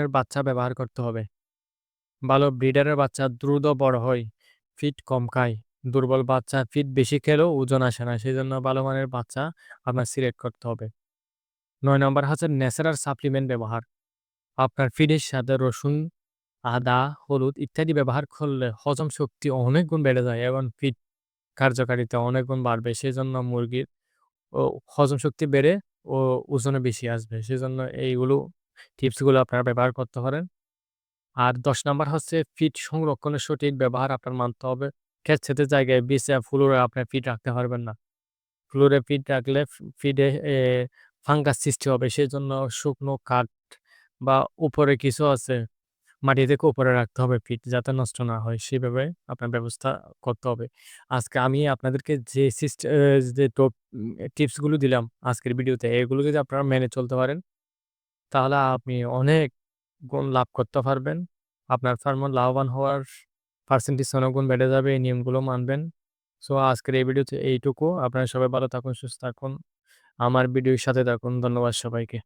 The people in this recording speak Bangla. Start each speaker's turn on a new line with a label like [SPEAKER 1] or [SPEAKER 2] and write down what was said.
[SPEAKER 1] এর বাচ্চা ব্যবহার করতে হবে। ভালো ব্রিডারের বাচ্চা দ্রুত বড় হয়, ফিড কম খায়। দুর্বল বাচ্চা ফিড বেশি খেলেও ওজন আসে না। সেজন্য ভালো মানের বাচ্চা আপনার সিলেক্ট করতে হবে। ৯ নম্বর হচ্ছে ন্যাচারাল সাপ্লিমেন্ট ব্যবহার। আপনার ফিডের সাথে রসুন, আদা, হলুদ ইত্যাদি ব্যবহার করলে হজম শক্তি অনেক গুণ বেড়ে যায় এবং ফিড কার্যকারিতা অনেক গুণ বাড়বে। সেজন্য মুরগির ও হজম শক্তি বেড়ে ও ওজনে বেশি আসবে। সেজন্য এইগুলো টিপসগুলো আপনারা ব্যবহার করতে পারেন। আর ১০ নাম্বার হচ্ছে ফিড সংরক্ষণের সঠিক ব্যবহার আপনার মানতে হবে। খেতসেতের জায়গায় বিছে ফ্লোরে আপনার ফিড রাখতে পারবেন না। ফ্লোরে ফিড রাখলে ফিডে ফাঙ্গাস সৃষ্টি হবে। সেজন্য শুকনো কাঠ বা উপরে কিছু আছে, মাটি থেকে উপরে রাখতে হবে ফিড যাতে নষ্ট না হয়। সেভাবে আপনার ব্যবস্থা করতে হবে। আজকে আমি আপনাদেরকে যে যে টিপসগুলো দিলাম আজকের ভিডিওতে, এগুলো যদি আপনারা মেনে চলতে পারেন, তাহলে আপনি অনেক গুণ লাভ করতে পারবেন। আপনার ফার্মও লাভবান হওয়ার পার্সেন্টেজ অনেক গুণ বেড়ে যাবে এই নিয়মগুলো মানবেন। সো আজকের এই ভিডিওতে এইটুকু। আপনারা সবাই ভালো থাকুন, সুস্থ থাকুন। আমার ভিডিওর সাথে থাকুন। ধন্যবাদ সবাইকে।